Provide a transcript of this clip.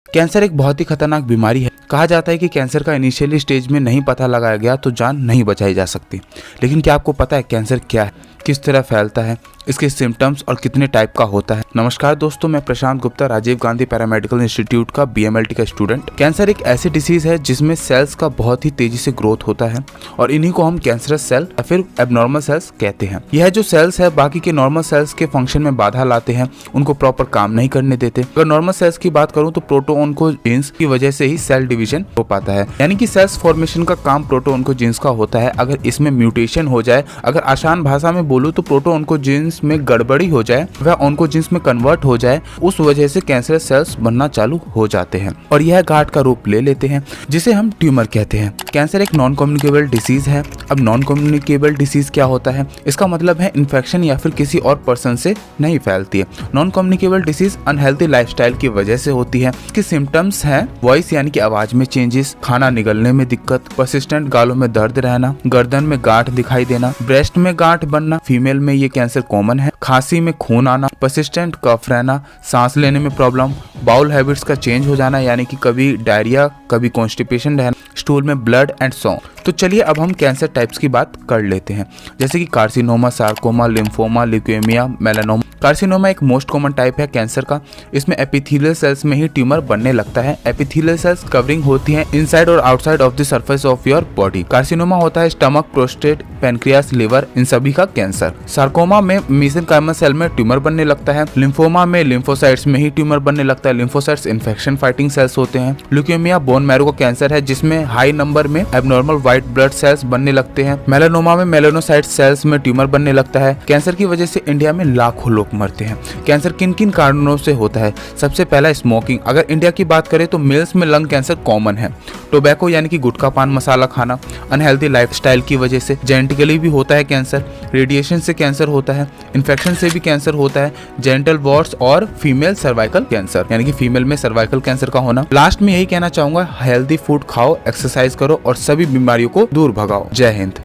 Cancer एक बहुत ही खतरनाक बीमारी है। कहा जाता है कि कैंसर का इनिशियली स्टेज में नहीं पता लगाया गया तो जान नहीं बचाई जा सकती। लेकिन क्या आपको पता है कैंसर क्या है, किस तरह फैलता है, इसके सिम्टम्स और कितने टाइप का होता है? नमस्कार दोस्तों, मैं प्रशांत गुप्ता, राजीव गांधी पैरामेडिकल इंस्टीट्यूट का BMLT का स्टूडेंट। कैंसर एक ऐसी डिसीज है जिसमें सेल्स का बहुत ही तेजी से ग्रोथ होता है और इन्हीं को हम कैंसरस सेल या फिर एबनॉर्मल सेल्स कहते हैं। यह जो सेल्स है बाकी के नॉर्मल सेल्स के फंक्शन में बाधा लाते हैं, उनको प्रॉपर काम नहीं करने देते। अगर नॉर्मल सेल्स की बात करूं तो प्रोटोऑन्कोजीन्स की वजह से ही सेल डिवीजन हो पाता है, यानी कि सेल्स फॉर्मेशन का काम प्रोटोऑन्कोजीन्स का होता है। अगर इसमें म्यूटेशन हो जाए, अगर आसान भाषा में बोलूं तो प्रोटोऑन्कोजीन्स में गड़बड़ी हो जाए, वह ऑन्कोजीन्स में कन्वर्ट हो जाए, उस वजह से कैंसर सेल्स बनना चालू हो जाते हैं और यह गांठ का रूप ले लेते हैं जिसे हम ट्यूमर कहते हैं। कैंसर एक नॉन कम्युनिकेबल डिसीज है। अब नॉन कम्युनिकेबल डिसीज क्या होता है? इसका मतलब है इन्फेक्शन या फिर किसी और पर्सन से नहीं फैलती है। Non communicable disease unhealthy lifestyle की वजह से होती है। इसके सिम्टम्स हैं वॉइस यानी कि आवाज में चेंजेस, खाना निगलने में दिक्कत, परसिस्टेंट गालों में दर्द रहना, गर्दन में गांठ दिखाई देना, ब्रेस्ट में गांठ बनना, फीमेल में ये कैंसर कॉमन है, खांसी में खून आना, परसिस्टेंट कफ रहना, सांस लेने में प्रॉब्लम, बाउल हैबिट्स का चेंज हो जाना यानी कि कभी डायरिया कभी कॉन्स्टिपेशन रहना, स्टूल में ब्लड एंड सो। तो चलिए अब हम कैंसर टाइप्स की बात कर लेते हैं, जैसे कि carcinoma, sarcoma, lymphoma, leukaemia, melanoma. Carcinoma एक मोस्ट कॉमन टाइप है कैंसर का। इसमें एपिथेलियल सेल्स में ही ट्यूमर बनने लगता है। एपिथेलियल सेल्स कवरिंग होती हैं इनसाइड और outside of the surface of your body. Carcinoma होता है स्टमक, प्रोस्टेट, पेनक्रियास, लिवर, इन सभी का कैंसर। सार्कोमा में मेसेनकाइमल सेल में ट्यूमर बनने लगता है। लिम्फोमा में लिम्फोसाइट्स में ही ट्यूमर बनने लगता है। लिम्फोसाइट्स इन्फेक्शन फाइटिंग सेल्स होते हैं। ल्यूकेमिया बोन मैरो का कैंसर है जिसमें हाई नंबर में एबनॉर्मल व्हाइट ब्लड सेल्स बनने लगते हैं। मेलानोमा में मेलानोसाइट सेल्स में ट्यूमर बनने लगता है। कैंसर की वजह से इंडिया में लाखों लोग मरते हैं। कैंसर किन किन कारणों से होता है? सबसे पहला स्मोकिंग। अगर इंडिया की बात करें तो मेल्स में लंग कैंसर कॉमन है। टोबैको यानी कि गुटखा पान मसाला खाना, अनहेल्दी लाइफस्टाइल की वजह से। जेनेटिकली भी होता है कैंसर। रेडिएशन से कैंसर होता है। इन्फेक्शन से भी कैंसर होता है। जेनिटल वॉर्ड्स और फीमेल सर्वाइकल कैंसर यानी कि फीमेल में सर्वाइकल कैंसर का होना। लास्ट में यही कहना चाहूंगा, हेल्दी फूड खाओ, एक्सरसाइज करो और सभी बीमारियों को दूर भगाओ। जय हिंद।